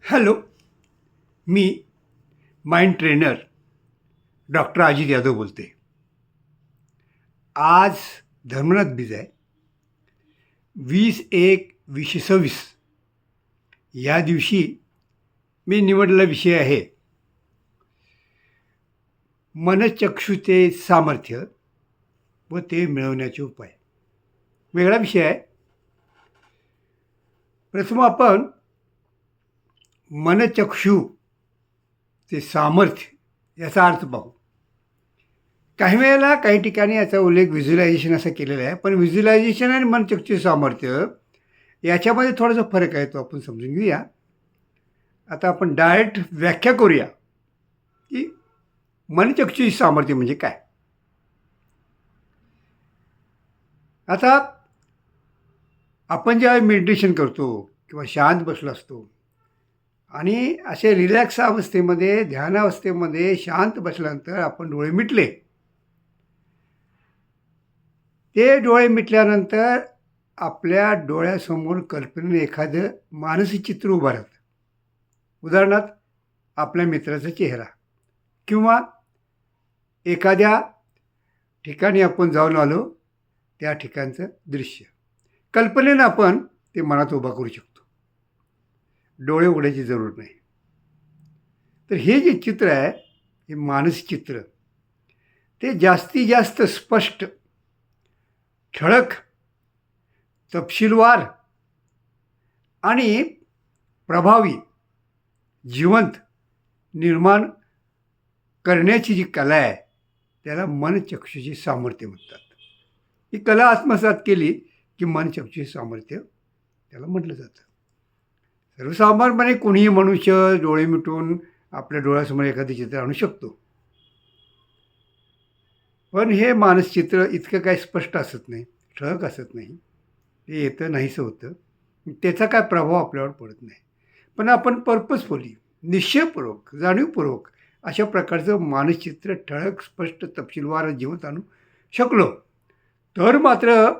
Hello. मी mind trainer doctor Ajit Yadav बोलते. आज धर्मनाथ बीज आहे. 20/1/2026 या दिवशी मी निवडलेला विषय आहे मनचक्षुचे सामर्थ्य व ते मिळवण्याचे उपाय. वेगळा विषय आहे. प्रथम आपण मनचक्षुचे सामर्थ्य याचा अर्थ पाहू. काही वेळेला काही ठिकाणी याचा उल्लेख व्हिज्युलायझेशन असा केलेला आहे, पण व्हिज्युलायझेशन आणि मनचक्षुचे सामर्थ्य याच्यामध्ये थोडासा फरक आहे, तो आपण समजून घेऊया. आता आपण डायरेक्ट व्याख्या करूया की मनचक्षुचे सामर्थ्य म्हणजे काय. आता आपण जेव्हा मेडिटेशन करतो किंवा शांत बसलो असतो आणि असे रिलॅक्स अवस्थेमध्ये, ध्यानावस्थेमध्ये शांत बसल्यानंतर आपण डोळे मिटले, ते डोळे मिटल्यानंतर आपल्या डोळ्यासमोर कल्पनेने एखादं मानसिक चित्र उभं राहतं. उदाहरणार्थ आपल्या मित्राचा चेहरा किंवा एखाद्या ठिकाणी आपण जाऊन आलो त्या ठिकाणचं दृश्य कल्पनेनं आपण ते मनात उभा करू शकतो. डोळे उघडायची जरूर नाही. तर हे जे चित्र आहे, हे मानसिक चित्र, ते जास्तीत जास्त स्पष्ट, ठळक, तपशीलवार आणि प्रभावी, जिवंत निर्माण करण्याची जी कला आहे त्याला मनचक्षुचे सामर्थ्य म्हणतात. ही कला आत्मसात केली की मनचक्षुचे सामर्थ्य त्याला म्हटलं जातं. सर्वसामान्यपणे कोणीही मनुष्य डोळे मिटून आपल्या डोळ्यासमोर एखादं चित्र आणू शकतो, पण हे मानसचित्र इतकं काही स्पष्ट असत नाही, ठळक असत नाही. ते येतं नाहीसं होतं, त्याचा काय प्रभाव आपल्यावर पडत नाही. पण आपण पर्पजफुली, निश्चयपूर्वक, जाणीवपूर्वक अशा प्रकारचं मानसचित्र ठळक, स्पष्ट, तपशीलवार, जिवंत आणू शकलो तर मात्र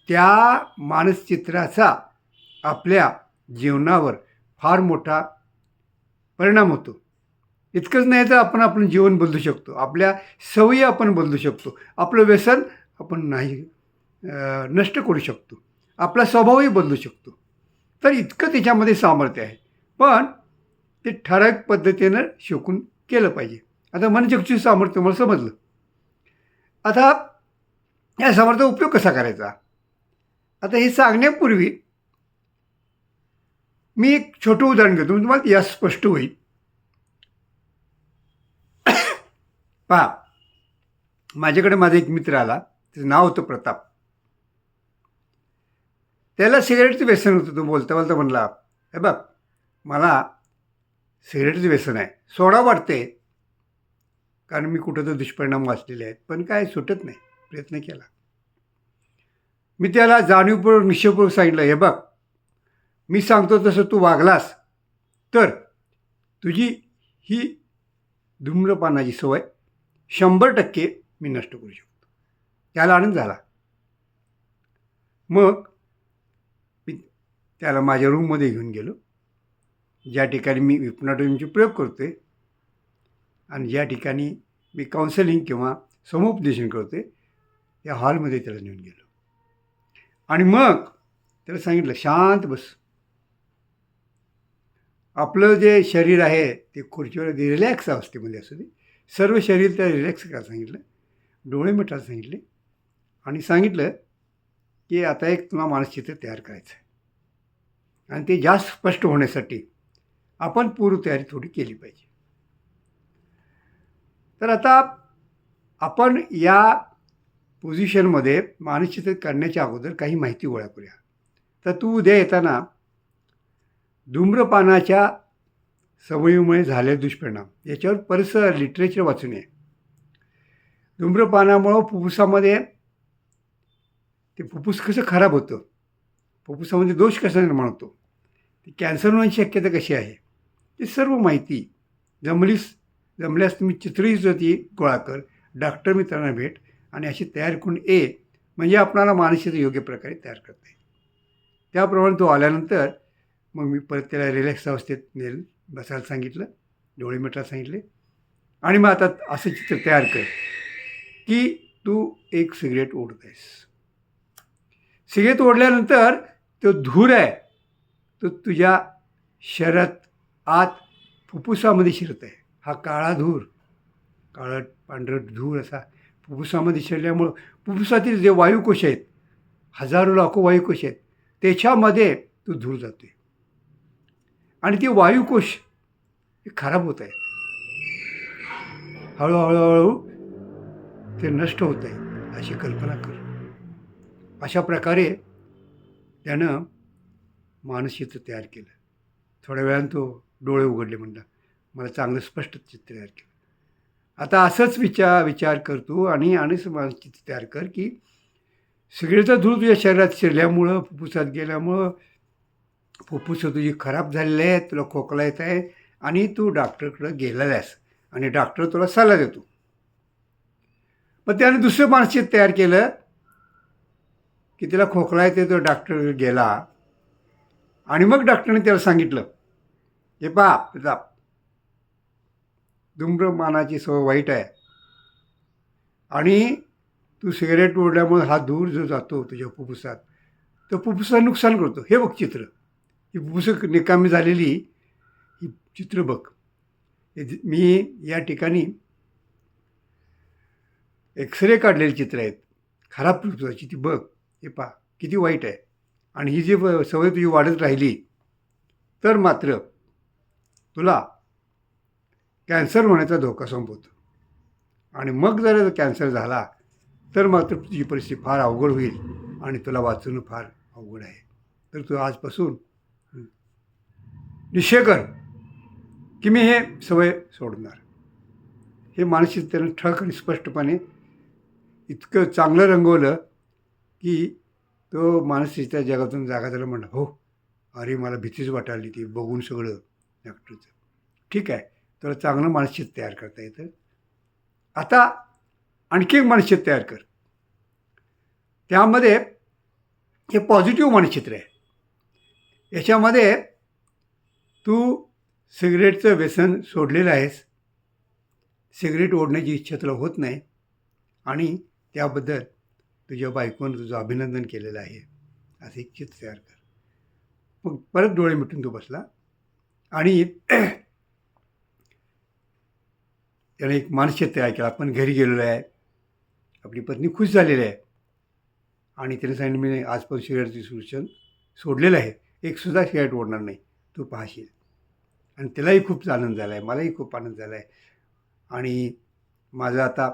त्या मानसचित्राचा आपल्या जीवनावर फार मोठा परिणाम होतो. इतकंच नाही तर आपण आपलं जीवन बदलू शकतो, आपल्या सवयी आपण बदलू शकतो, आपलं व्यसन आपण नाही नष्ट करू शकतो, आपला स्वभावही बदलू शकतो. तर इतकं त्याच्यामध्ये सामर्थ्य आहे, पण ते ठराविक पद्धतीनं शिकून केलं पाहिजे. आता मनचक्षुचे सामर्थ्य मला समजलं. आता या सामर्थ्याचा उपयोग कसा करायचा. आता हे सांगण्यापूर्वी मी एक छोटं उदाहरण घेतो, म्हणजे तुम्हाला या स्पष्ट होईल. पहा, माझ्याकडे माझा एक मित्र आला, त्याचं नाव होतं प्रताप. त्याला सिगारेटचं व्यसन होतं. तो बोलता बोलता म्हणला, हे बघ, मला सिगारेटचं व्यसन आहे, सोडा वाटते, कारण मी कुठं तर दुष्परिणाम वाचलेले आहेत, पण काय सुटत नाही. प्रयत्न केला. मी त्याला जाणीवपूर्वक, निश्चयपूर्वक सांगितलं, हे बघ, मी सांगतो तसं तू वागलास तर तुझी ही धूम्रपानाची सवय 100% मी नष्ट करू शकतो. त्याला आनंद झाला. मग मी त्याला माझ्या रूममध्ये घेऊन गेलो, ज्या ठिकाणी मी हिप्नोटिझमचे प्रयोग करतो आहे आणि ज्या ठिकाणी मी काउन्सिलिंग किंवा समुपदेशन करतो आहे, त्या हॉलमध्ये त्याला नेऊन गेलो आणि मग त्याला सांगितलं, शांत बस. आपलं जे शरीर आहे ते खुर्चीवर रिलॅक्स अवस्थेमध्ये असू दे. सर्व शरीर त्या रिलॅक्स करायला सांगितलं, डोळे मिटायला सांगितले आणि सांगितलं की आता एक तुम्हाला मानसचित्र तयार करायचं आहे आणि ते जास्त स्पष्ट होण्यासाठी आपण पूर्वतयारी थोडी केली पाहिजे. तर आता आपण या पोझिशनमध्ये मानसचित्र करण्याच्या अगोदर काही माहिती गोळा करूया. तर तू उद्या येताना धूम्रपानाच्या सवयीमुळे झालेले दुष्परिणाम याच्यावर बरंचसं लिटरेचर वाचून आहे. धूम्रपानामुळं फुफ्फुसामध्ये ते फुफ्फुस कसं खराब होतं, फुफ्फुसामध्ये दोष कसा निर्माण होतो, ते कॅन्सर होण्याची शक्यता कशी आहे, ते सर्व माहिती जमल्यास तुम्ही चित्रही ती गोळा कर, डॉक्टर मित्रांना भेट आणि अशी तयार करून म्हणजे आपणाला मानसचित्र योग्य प्रकारे तयार करता येईल. त्याप्रमाणे तो आल्यानंतर मग मी परत त्याला रिलॅक्स अवस्थेत बसायला सांगितलं, डोळे मिटायला सांगितले आणि मग आता असं चित्र तयार कर की तू एक सिगरेट ओढत आहेस. सिगरेट ओढल्यानंतर तो धूर आहे तो तुझ्या शरीरात आत फुफ्फुसामध्ये शिरत आहे. हा काळा धूर, काळं पांढरट धूर असा फुफ्फुसामध्ये शिरल्यामुळं फुफ्फुसातील जे वायुकोश आहेत, हजारो लाखो वायुकोश आहेत, त्याच्यामध्ये तो धूर जातो आहे आणि ते वायुकोश हे खराब होत आहे. हळूहळू ते नष्ट होत आहे अशी कल्पना कर. अशा प्रकारे त्यानं मानसचित्र तयार केलं. थोड्या वेळानं तो डोळे उघडले, म्हणला मला चांगलं स्पष्ट चित्र तयार केलं. आता असंच विचार कर तू आणि मानसचित्र तयार कर की सिगरेटचा धूर तुझ्या शरीरात शिरल्यामुळं, फुफ्फुसात गेल्यामुळं फुफ्फुसं तुझी खराब झालेली आहे, तुला खोकला येत आहे आणि तू डॉक्टरकडं गेलेला आहेस आणि डॉक्टर तुला सल्ला देतो. मग त्याने दुसरं मानसचित्र तयार केलं की तिला खोकला येते, तो डॉक्टर गेला आणि मग डॉक्टरने त्याला सांगितलं हे पहा तुझा धूम्रपानाची सवय वाईट आहे आणि तू सिगरेट ओढल्यामुळे हा धूर जो जातो तुझ्या फुफ्फुसात तो फुफ्फुसात नुकसान करतो. हे बघ चित्र, ही फुफ्फुसं निकामी झालेली ही चित्र बघ. मी या ठिकाणी एक्सरे काढलेली चित्र आहेत खराब फुफ्फुसाची, ती बघ, हे पहा किती वाईट आहे. आणि ही जी सवय तुझी वाढत राहिली तर मात्र तुला कॅन्सर होण्याचा धोका संभवतो आणि मग जर कॅन्सर झाला तर मात्र तुझी परिस्थिती फार अवघड होईल आणि तुला वाचवणं फार अवघड आहे. तर तू आजपासून निश्चय कर की मी हे सवय सोडणार. हे मानसिक त्यानं ठळक आणि स्पष्टपणे इतकं चांगलं रंगवलं की तो मानसिक त्या जगातून जागा त्याला म्हणला, हो अरे मला भीतीच वाटायली ती बघून सगळं डॉक्टरचं. ठीक आहे, तुला चांगलं मानसचित्र तयार करता येतं. आता आणखी एक मानसचित्र तयार कर. त्यामध्ये हे पॉझिटिव्ह मानसचित्र आहे. याच्यामध्ये तू सिगरेटचं व्यसन सोडलेलं आहेस, सिगरेट ओढण्याची इच्छा तुला होत नाही आणि त्याबद्दल तुझ्या बायकोनं तुझं अभिनंदन केलेलं आहे, असं एक चित्र तयार कर. मग परत डोळे मिटून तो बसला आणि त्याने एक मानसचित्र तयार केला. आपण घरी गेलेलो आहे, आपली पत्नी खुश झालेली आहे आणि त्याने सांगितलं मी आजपासून सिगरेटचं सूचन सोडलेलं आहे, एक सुद्धा सिगरेट ओढणार नाही, तू पाहशील. आणि त्यालाही खूप आनंद झाला आहे, मलाही खूप आनंद झाला आहे आणि माझं आता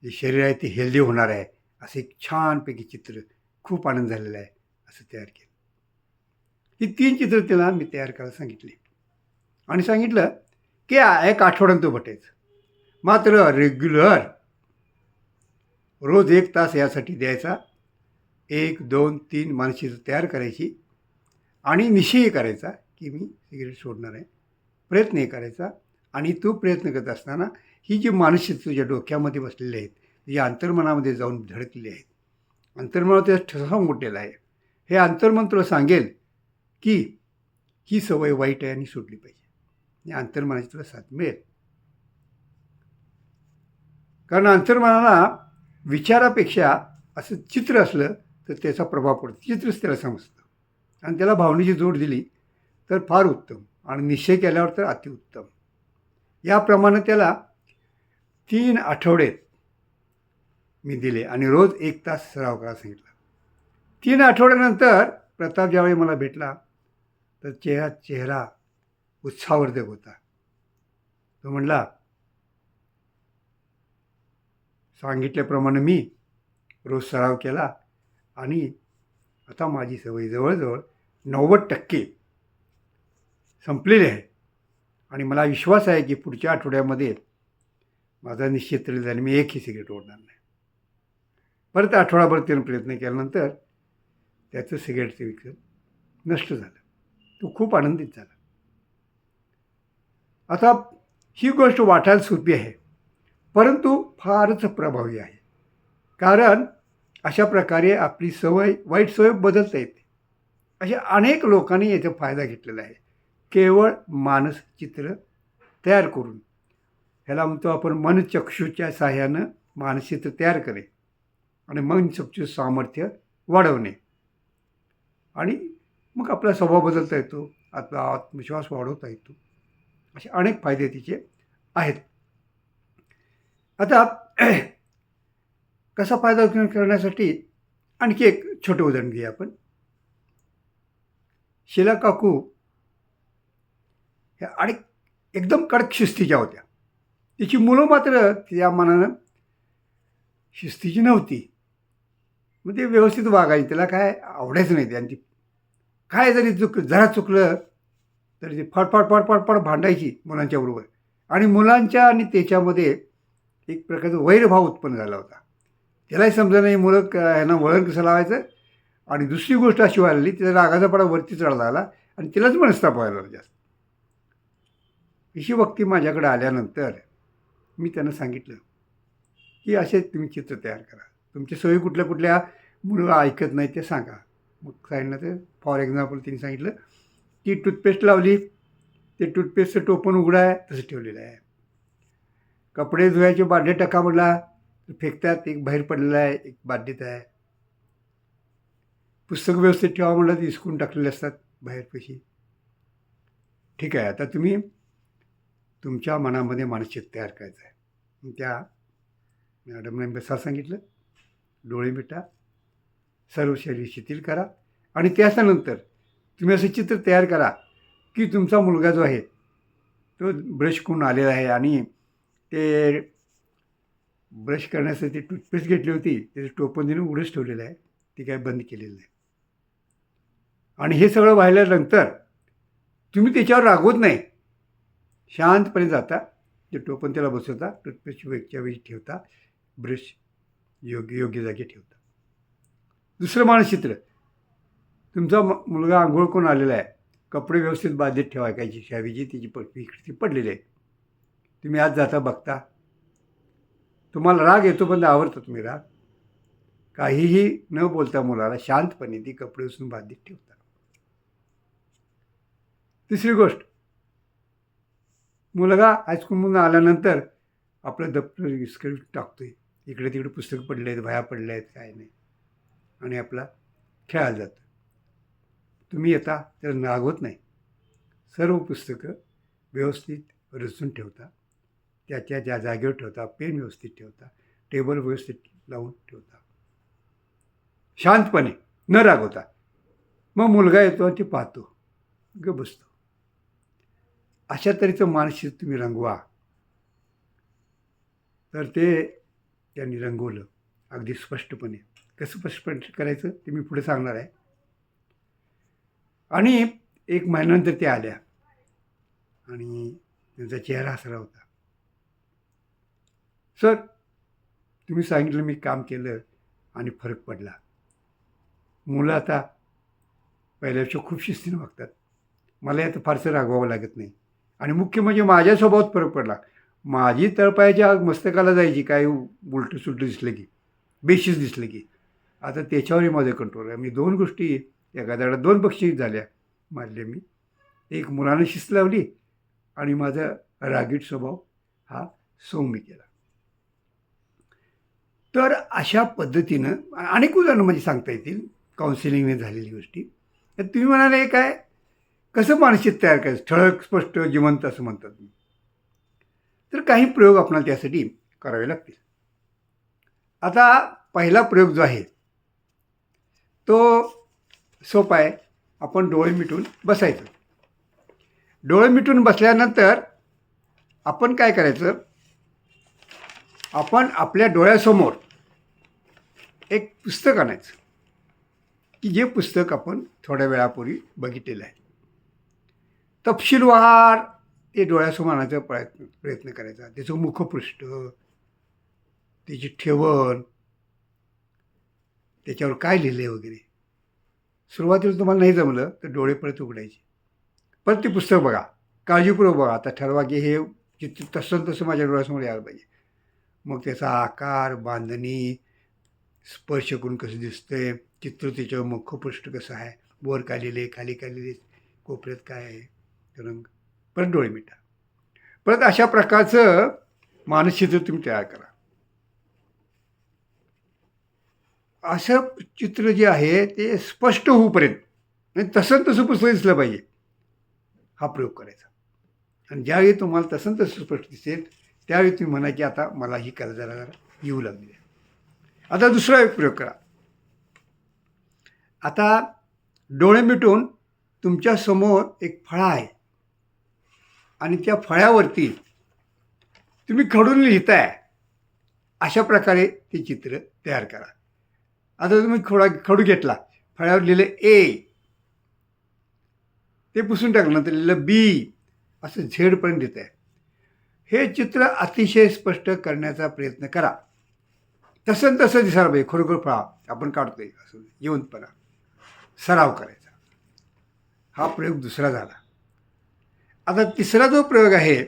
जे शरीर आहे ते हेल्दी होणार आहे, असं एक छानपैकी चित्र, खूप आनंद झालेला आहे असं तयार केलं. ही 3 चित्र त्याला मी तयार करायला सांगितली आणि सांगितलं की एक आठवड्यानं तो भेटायचं, मात्र रेग्युलर रोज 1 तास यासाठी द्यायचा. 1, 2, 3 मानसचित्र तयार करायची आणि निश्चय करायचा की मी सिगरेट सोडणार आहे, प्रयत्नही करायचा. आणि तो प्रयत्न करत असताना ही जी मानसचित्र तुझ्या डोक्यामध्ये बसलेली आहेत, या अंतर्मनामध्ये जाऊन धडकलेली आहेत, अंतर्मनात त्याचा ठसा उमटलेला आहे. हे अंतर्मन तुला सांगेल की ही सवय वाईट आहे आणि सोडली पाहिजे. या अंतर्मनाची तुला साथ मिळेल, कारण अंतर्मनाला विचारापेक्षा असं चित्र असलं तर त्याचा प्रभाव पडतो. चित्रच त्याला समजतं आणि त्याला भावनेची जोड दिली तर फार उत्तम आणि निश्चय केल्यावर तर अतिउत्तम. याप्रमाणे त्याला 3 आठवडे मी दिले आणि रोज 1 तास सराव करायला सांगितला. 3 आठवड्यानंतर प्रताप ज्यावेळी मला भेटला तर चेहरा उत्साहवर्धक होता. तो म्हणला, सांगितल्याप्रमाणे मी रोज सराव केला आणि आता माझी सवय जवळजवळ 90% संपलेली आहे आणि मला विश्वास आहे की पुढच्या आठवड्यामध्ये माझा निश्चित तरी झाला, मी एकही सिगरेट ओढणार नाही. परत आठवडाभर त्यानं प्रयत्न केल्यानंतर त्याचं सिगरेटचं व्यसन नष्ट झालं. तो खूप आनंदित झाला. आता ही गोष्ट वाटायला सोपी आहे परंतु फारच प्रभावी आहे, कारण अशा प्रकारे आपली सवय, वाईट सवय बदलता येते. अशा अनेक लोकांनी याचा फायदा घेतलेला आहे. केवळ मानसचित्र तयार करून, ह्याला म्हणतो आपण मनचक्षूच्या सहाय्यानं मानसचित्र तयार करणे आणि मनचक्षू सामर्थ्य वाढवणे आणि मग आपला स्वभाव बदलता येतो, आपला आत्मविश्वास वाढवता येतो. असे अनेक फायदे तिचे आहेत. आता कसा फायदा करण्यासाठी आणखी एक छोटं उदाहरण घेऊया आपण. शीला काकू ह्या आणि एकदम कडक शिस्तीच्या होत्या. तिची मुलं मात्र त्या मानानं शिस्तीची नव्हती. मग ते व्यवस्थित वागायची, त्याला काय आवडायचं नाही ते. आणि ती काय जरी जरा चुकलं तर ती फडफड भांडायची मुलांच्या बरोबर. आणि मुलांच्या आणि त्याच्यामध्ये एक प्रकारचा वैरभाव उत्पन्न झाला होता. त्यालाही समजा नाही मुलं ह्यांना वळण कसं लावायचं. आणि दुसरी गोष्ट अशी व्हायला तिचा रागाचा पडा वरती चढला आला आणि तिलाच मनस्ताप व्हायला लागला जास्त. अशी व्यक्ती माझ्याकडे आल्यानंतर मी त्यांना सांगितलं की असे तुम्ही चित्र तयार करा, तुमच्या सोयी कुठल्या कुठल्या मुलं ऐकत नाही ते सांगा. मग सांगितलं तर फॉर एक्झाम्पल तिने सांगितलं की टूथपेस्ट लावली, ते टूथपेस्टचं टोपण उघडं आहे तसं ठेवलेलं आहे. कपडे धुवायचे बादलीत टाका म्हटला तर फेकतात, एक बाहेर पडलेला आहे, एक बादलीत आहे. पुस्तक व्यवस्थित ठेवा म्हटलं तर इसकून टाकलेले असतात बाहेर पैशी. ठीक आहे, आता तुम्ही तुमच्या मनामध्ये मानसचित्र तयार करायचं आहे. त्या मॅडमने बसा सांगितलं, डोळे मिटा, सर्व शरीर शिथिल करा आणि त्याच्यानंतर तुम्ही असं चित्र तयार करा की तुमचा मुलगा जो आहे तो ब्रश करून आलेला आहे आणि ते ब्रश करण्यासाठी टूथपेस्ट घेतली होती, त्याचं टोपण तिने उघडंच ठेवलेलं आहे, ती काय बंद केलेलं नाही. आणि हे सगळं व्हायल्यानंतर तुम्ही त्याच्यावर रागवत नाही, शांतपणे जाता, ते टोपण त्याला बसवता, टूथपेस्ट वेगच्या वेळी ठेवता, ब्रश योग्य जागी ठेवता. दुसरं मानसचित्र, तुमचा मुलगा आंघोळ करून आलेला आहे, कपडे व्यवस्थित बादलीत ठेवायची, शावीची तिची इकडची पडलेली आहे. तुम्ही आज जाता बघता, तुम्हाला राग येतो पण आवडतं, तुम्ही राग काहीही न बोलता मुलाला शांतपणे ती कपडे उचलून बादलीत ठेवता. तिसरी गोष्ट, मुलगा हायस्कूलमधून आल्यानंतर आपलं दप्तर विस्कळीत टाकतोय, इकडे तिकडे पुस्तकं पडले आहेत, वह्या पडल्या आहेत, काय नाही, आणि आपला खेळायला जातो. तुम्ही येता तर रागवत नाही, सर्व पुस्तकं व्यवस्थित रचून ठेवता, त्याच्या ज्या जागेवर ठेवता, पेन व्यवस्थित ठेवता, टेबल व्यवस्थित लावून ठेवता, शांतपणे न रागवता. मग मुलगा येतो आणि ते पाहतो, ग बसतो. अशा तऱ्हेचं मानसचित्र तुम्ही रंगवा. तर ते त्यांनी रंगवलं अगदी स्पष्टपणे. कसं स्पष्ट करायचं ते मी पुढे सांगणार आहे. आणि 1 महिन्यानंतर त्या आल्या आणि त्यांचा चेहरा हसरा होता. सर, तुम्ही सांगितलं, मी काम केलं आणि फरक पडला. मुलं आता पहिल्यापेक्षा खूप शिस्तीनं वागतात, मला यात फारसं रागवावं लागत नाही. आणि मुख्य म्हणजे माझ्या स्वभावात फरक पडला. माझी तळपायाच्या मस्तकाला जायची काय उलटं सुलटं दिसलं की, बेशिस्त दिसलं की, आता त्याच्यावरही माझं कंट्रोल आहे. मी 2 गोष्टी एका दगडात 2 पक्षी झाल्या मारले मी. एक मुलानं शिस्त लावली आणि माझा रागीट स्वभाव हा सौम्य केला. तर अशा पद्धतीनं अनेक उदाहरणं म्हणजे सांगता येतील काउन्सिलिंगने झालेली गोष्टी. तर तुम्ही म्हणाले काय कसं मानसचित्र तयार करायचं, ठळक स्पष्ट जिवंत असं म्हणतात तुम्ही. तर काही प्रयोग आपल्याला त्यासाठी करावे लागतील. आता पहिला प्रयोग जो आहे तो सोपा आहे. आपण डोळे मिटून बसायचं. डोळे मिटून बसल्यानंतर आपण काय करायचं, आपण आपल्या डोळ्यासमोर एक पुस्तक आणायचं की जे पुस्तक आपण थोड्या वेळापूर्वी बघितलेलं आहे. तपशीलवार ते डोळ्यासमोर आणायचा प्रयत्न करायचा. त्याचं मुखपृष्ठ, त्याची ठेवण, त्याच्यावर काय लिहिलं आहे वगैरे. सुरुवातीला तुम्हाला नाही जमलं तर डोळे परत उघडायचे, परत ते पुस्तक बघा, काळजीपूर्वक बघा. आता ठरवा की हे चित्र तसं तसं माझ्या डोळ्यासमोर यायला पाहिजे. मग त्याचा आकार, बांधणी, स्पर्श करून कसं दिसतंय, चित्र, त्याच्यावर मुखपृष्ठ कसं आहे, वर काढलेले खाली काढलेले कोपऱ्यात काय आहे रंग, परत डोळे मिटा. परत अशा प्रकारचं मानसचित्र तुम्ही तयार करा. असं चित्र जे आहे ते स्पष्ट होऊपर्यंत आणि तसं तसं पुस्तक दिसलं पाहिजे, हा प्रयोग करायचा. आणि ज्यावेळी तुम्हाला तसं तसं स्पष्ट दिसेल त्यावेळी तुम्ही म्हणा की आता मला ही कला जरा जरा येऊ लागली आहे. आता दुसरा एक प्रयोग करा. आता डोळे मिटून तुमच्यासमोर एक फळा आहे आणि त्या फळ्यावरती तुम्ही खडून लिहिताय, अशा प्रकारे ते चित्र तयार करा. आता तुम्ही खडू घेतला, फळ्यावर लिहिलं ए, ते पुसून टाकलं, नंतर लिहिलं बी, असं झेडपर्यंत लिहित आहे. हे चित्र अतिशय स्पष्ट करण्याचा प्रयत्न करा. तसं तसं दिसायला पाहिजे. खरोखर फळा आपण काढतोय असं जिवंतपणा सराव करायचा. हा प्रयोग दुसरा झाला. आता तिसरा जो प्रयोग आहे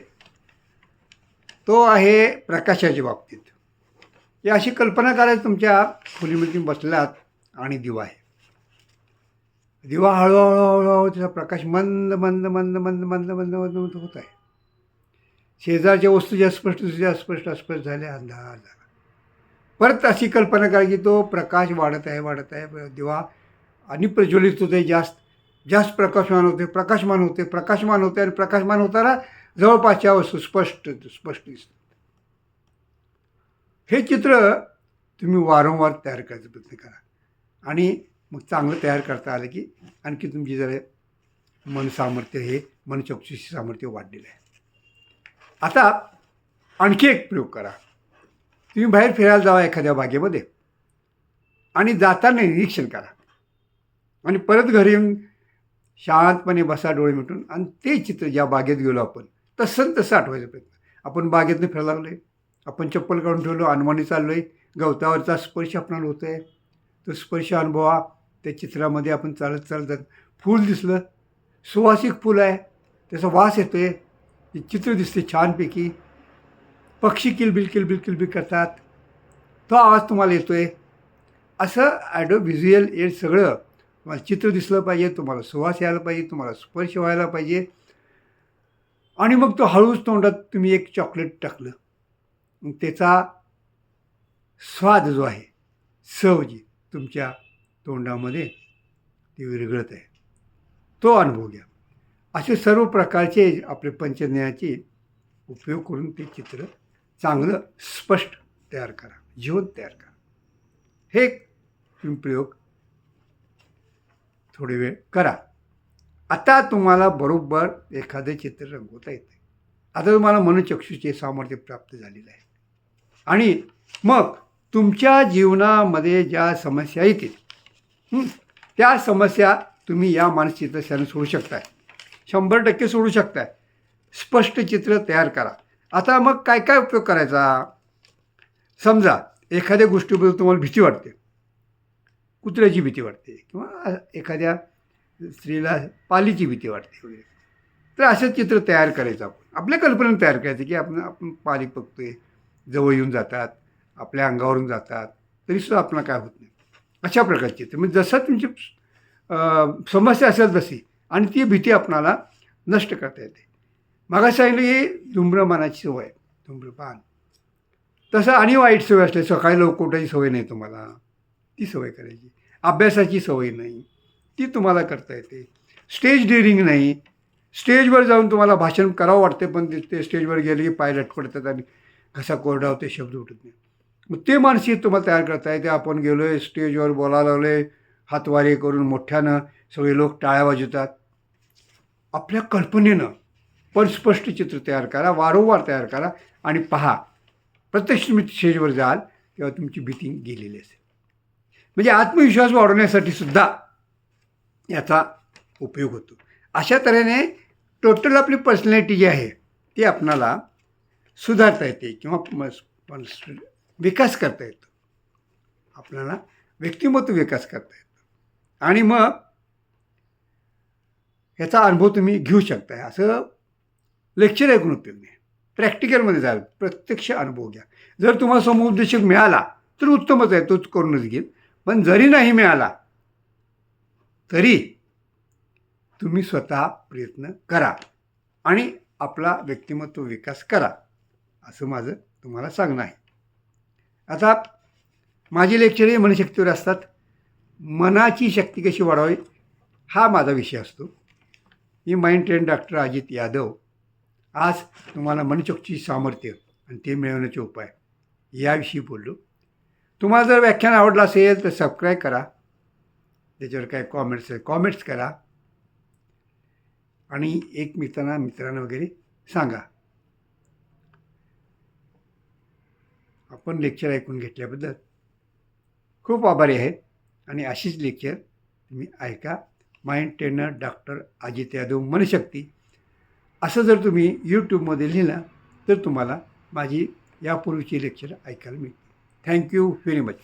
तो आहे प्रकाशाच्या बाबतीत. ही अशी कल्पना करायची, तुमच्या खोलीमध्ये बसलात आणि दिवा आहे. दिवा हळूहळू हळूहळू त्याचा प्रकाश मंद मंद मंद मंद मंद मंद मंद मंद होत आहे. शेजारच्या वस्तू ज्या स्पष्ट झाल्या, अंधार झाला. परत अशी कल्पना करा की तो प्रकाश वाढत आहे, दिवा आणि प्रज्वलित होते, जास्त प्रकाशमान होते आणि प्रकाशमान होताना जवळपासच्या वस्तू स्पष्ट दिसतात. हे चित्र तुम्ही वारंवार तयार करायचा प्रयत्न करा आणि मग चांगलं तयार करता आलं की आणखी तुमची जरा मन सामर्थ्य, हे मनचक्षुषी सामर्थ्य वाढलेलं आहे. आता आणखी एक प्रयोग करा. तुम्ही बाहेर फिरायला जावा एखाद्या बागेमध्ये आणि जाताना निरीक्षण करा आणि परत घरी येऊन शांतपणे बसा डोळे मिटून आणि ते चित्र ज्या बागेत गेलो आपण तसं आठवायचा प्रयत्न. आपण बागेतनं फिरायला लागलो आहे, आपण चप्पल काढून ठेवलो, अनवाणी चाललो आहे, गवतावरचा स्पर्श आपणाला होतो आहे, तो स्पर्श अनुभवा. त्या चित्रामध्ये आपण चालत जात फूल दिसलं, सुवासिक फूल आहे, त्याचा वास येतो आहे, ते चित्र दिसते छानपैकी. पक्षी किलबिल करतात, तो आवाज तुम्हाला येतो आहे. असं ॲडो व्हिज्युअल एड सगळं तुम्हाला चित्र दिसलं पाहिजे, तुम्हाला सुवास यायला पाहिजे, तुम्हाला स्पर्श व्हायला पाहिजे. आणि मग तो हळूच तोंडात तुम्ही एक चॉकलेट टाकलं, मग त्याचा स्वाद जो आहे, चव जी तुमच्या तोंडामध्ये ती विरघळत आहे, तो अनुभव घ्या. असे सर्व प्रकारचे आपले पंचज्ञानाचे उपयोग करून ते चित्र चांगलं स्पष्ट तयार करा, जिवंत तयार करा. हे तुम्ही प्रयोग थोडे वेळ करा. आता तुम्हाला बरोबर एखादं चित्र रंगवता येते. आता तुम्हाला मनोचक्षुचे सामर्थ्य प्राप्त झालेलं आहे आणि मग तुमच्या जीवनामध्ये ज्या समस्या येतील त्या समस्या तुम्ही या मानसचित्राने सोडू शकताय, 100% सोडू शकताय. स्पष्ट चित्र तयार करा. आता मग काय काय उपयोग करायचा? समजा एखाद्या गोष्टीबद्दल तुम्हाला भीती वाटते, कुत्र्याची भीती वाटते किंवा एखाद्या स्त्रीला पालीची भीती वाटते वगैरे, तर असं चित्र तयार करायचं. आपण आपल्या कल्पनेनं तयार करायचं की आपण पाली बघतोय, जवळ येऊन जातात, आपल्या अंगावरून जातात, तरीसुद्धा आपल्याला काय होत नाही. अशा प्रकारचे चित्र म्हणजे जसं तुमची समस्या असेल तशी आणि ती भीती आपणाला नष्ट करता येते. मागास सांगितलं की धूम्रपानाची सवय, धूम्रपान तसं आणि वाईट सवय असते, सकाळी लवकर उठायची सवय नाही तुम्हाला, ती सवय करायची. अभ्यासाची सवय नाही, ती तुम्हाला करता येते. स्टेज डेअरिंग नाही, स्टेजवर जाऊन तुम्हाला भाषण करावं वाटते पण ते स्टेजवर गेले की पाय लटपडतात आणि घसा कोरडा होते, शब्द उठत नाही. मग ते मानसिक तुम्हाला तयार करता येते. आपण गेलो आहे स्टेजवर बोलायला लागलो आहे, हातवारे करून मोठ्यानं सगळे लोक टाळ्या वाजवतात. आपल्या कल्पनेनं पण स्पष्ट चित्र तयार करा, वारंवार तयार करा आणि पहा, प्रत्यक्ष तुम्ही स्टेजवर जाल तेव्हा तुमची भीती गेलेली असेल. म्हणजे आत्मविश्वास वाढवण्यासाठी सुद्धा याचा उपयोग होतो. अशा तऱ्हेने टोटल आपली पर्सनॅलिटी जी आहे ती आपणाला सुधारता येते किंवा विकास करता येतो. आपल्याला व्यक्तिमत्व विकास करता येतो आणि मग ह्याचा अनुभव तुम्ही घेऊ शकताय. असं लेक्चर ऐकून उपयोग नाही, प्रॅक्टिकलमध्ये जाल, प्रत्यक्ष अनुभव घ्या. जर तुम्हाला समुपदेशक मिळाला तर उत्तमच आहे, तोच करूनच घेईल. पण जरी नाही मिळाला तरी तुम्ही स्वतः प्रयत्न करा आणि आपला व्यक्तिमत्व विकास करा, असं माझं तुम्हाला सांगणं आहे. आता माझे लेक्चरही मनशक्तीवर असतात. मनाची शक्ती कशी वाढवावी हा माझा विषय असतो. मी mind train doctor Ajit Yadav आज तुम्हाला मनशक्तीचे सामर्थ्य आणि ते मिळवण्याचे उपाय याविषयी बोललो. तुम्हाला जर व्याख्यान आवडलं असेल तर सबस्क्राईब करा. त्याच्यावर काय कॉमेंट्स करा आणि मित्रांना वगैरे सांगा. आपण लेक्चर ऐकून घेतल्याबद्दल खूप आभारी आहे आणि अशीच लेक्चर तुम्ही ऐका. Mind trainer doctor Ajit Yadav मनशक्ती असं जर तुम्ही यूट्यूबमध्ये लिहिलं तर तुम्हाला माझी यापूर्वीची लेक्चर ऐकायला मिळते. Thank you very much.